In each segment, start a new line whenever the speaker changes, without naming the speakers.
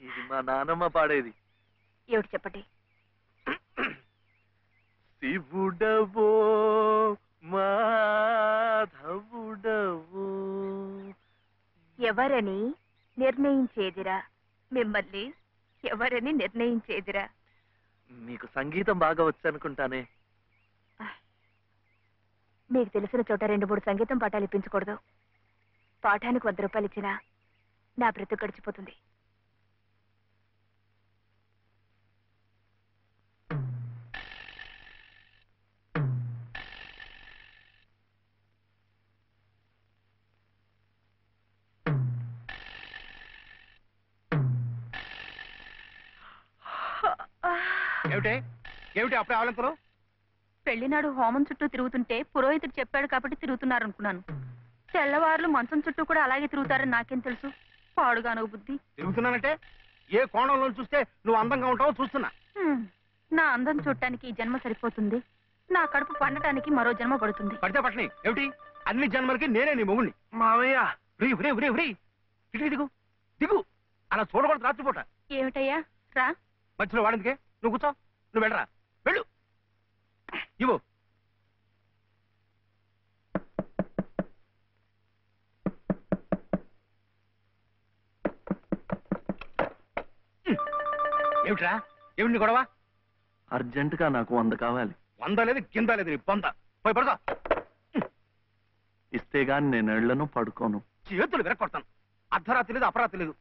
ఇది మా నానమ్మ పాడేది.
ఏమిటి చెప్పండి.
శివుడవో మాధవుడవో
ఎవరని నిర్ణయించేదిరా, మిమ్మల్ని ఎవరని నిర్ణయించేదిరా.
మీకు సంగీతం బాగా వచ్చనుకుంటానే.
మీకు తెలిసిన చోట 2-3 సంగీతం పాఠాలు ఇప్పించకూడదు. పాఠానికి 100 రూపాయలు ఇచ్చినా నా బ్రతుకు గడిచిపోతుంది.
ఏమిటి ఏమిటి అప్పుడే ఆవలింతలు?
పెళ్లినాడు హోమం చుట్టూ తిరుగుతుంటే పురోహితుడు చెప్పాడు కాబట్టి తిరుగుతున్నారనుకున్నాను. తెల్లవారులు మంచం చుట్టూ కూడా అలాగే తిరుగుతారని నాకేం తెలుసు. పాడుగాను బుద్ధి.
తిరుగుతున్నానంటే ఏ కోణంలో చూస్తే నువ్వు అందంగా ఉంటావో చూస్తున్నా.
నా అందం చూడటానికి ఈ జన్మ సరిపోతుంది. నా కడుపు పండటానికి మరో జన్మ పడుతుంది.
పడితే పట్టని ఏమిటి? అన్ని జన్మలకి నేనే నీ మొగుణ్ణి.
మావయ్య
ఇటు దిగు దిగు. అలా చూడకూడదు రాత్రిపూట.
ఏమిటయ్యా రా.
మధ్యలో వాడిందికే నువ్వు కూర్చో. నువ్వు వెళ్ళరా, వెళ్ళు. ఇవ్వు. ఏమిట్రా ఏమిటి నీ గొడవ?
అర్జెంటుగా నాకు 100 కావాలి.
100 లేదు కింద లేదు నీ పొంద. పోయి పడతా.
ఇస్తే గాని నేను ఎళ్లను, పడుకోను.
చేతులు విరక్కొడతాను. అర్ధరాత్రి లేదు అపరాత్రి లేదు.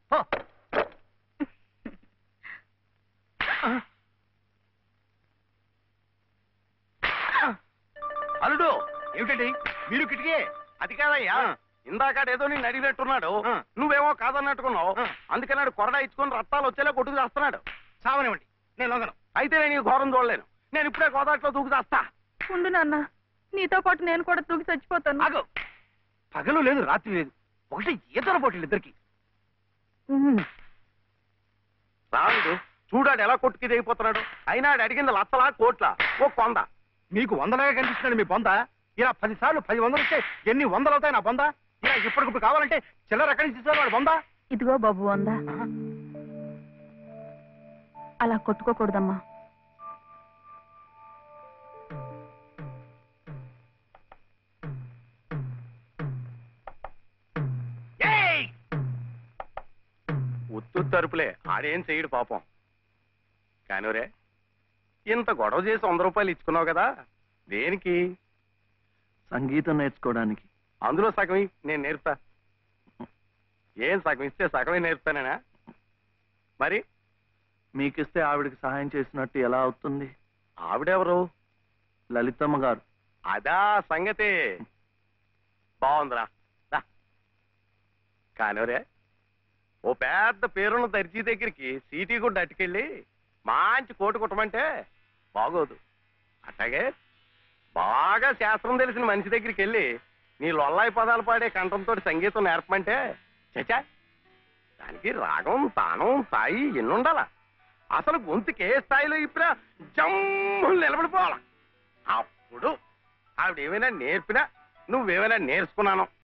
అల్లుడు
ఏమిటండి మీరు కిటికీ?
అది కాదయ్యా, ఇందాకడేదో నేను అడిగినట్టున్నాడు, నువ్వేమో కాదన్నట్టుకున్నావు. అందుకన్నాడు కొరడా ఇచ్చుకొని రక్తాలు వచ్చేలా కొట్టుకు చేస్తున్నాడు.
సావనివ్వండి, నేను లొంగను.
అయితే నేను ఈ ఘోరం చూడలేను. నేను ఇప్పుడే గోదాట్లో దూకు చేస్తా.
ఉండు నాన్న, నీతో పాటు నేను కూడా తూగి చచ్చిపోతాను.
ఆగు. పగలు లేదు రాత్రి లేదు, ఒకటి ఈతల పోటీలు ఇద్దరికి.
రాడు చూడాడు ఎలా కొట్టుకి దిగిపోతున్నాడు. అయినా ఆడు అడిగింది లత్తలా కోట్లా ఓ కొంద.
మీకు 100లాగా కనిపిస్తున్నాడు మీ బొంద. ఇలా 10 సార్లు 10 వందలు ఇస్తే ఎన్ని 100 అవుతాయి నా బొంద? ఇలా ఇప్పటికిప్పుడు కావాలంటే చిల్లర ఎక్కడి నుంచి తీసుకోవాలి వాడు బొంద?
ఇదిగో బాబు వందా. అలా కొట్టుకోకూడదమ్మా.
ఉత్తు తరుపులే, ఆడేం చెయ్యడు పాపం. కానివరే, ఇంత గొడవ చేసి 100 రూపాయలు ఇచ్చుకున్నావు కదా, దేనికి?
సంగీతం నేర్చుకోవడానికి.
అందులో సగం నేను నేర్పుతా. ఏం సగం ఇస్తే సగమే నేర్పుతానేనా? మరి
మీకిస్తే ఆవిడకి సహాయం చేసినట్టు ఎలా అవుతుంది?
ఆవిడెవరు?
లలితమ్మ గారు.
అదా సంగతి. బాగుందిరా. కానివరే, ఓ పెద్ద పేరున్న దర్జీ దగ్గరికి సీటీ గుడ్డ అట్టుకెళ్ళి మంచి కోటు కుట్టమంటే బాగోదు. అట్లాగే బాగా శాస్త్రం తెలిసిన మనిషి దగ్గరికి వెళ్ళి నీ లొల్లాయి పదాలు పాడే కంఠంతో సంగీతం నేర్పమంటే చచా, దానికి రాగం తానం స్థాయి ఎన్నుండాలా? అసలు గొంతుకే స్థాయిలో ఇప్పుడు జమ్ములు నిలబడిపోవాలా. అప్పుడు ఆవిడ ఏమైనా నేర్పినా నువ్వేమైనా నేర్చుకున్నాను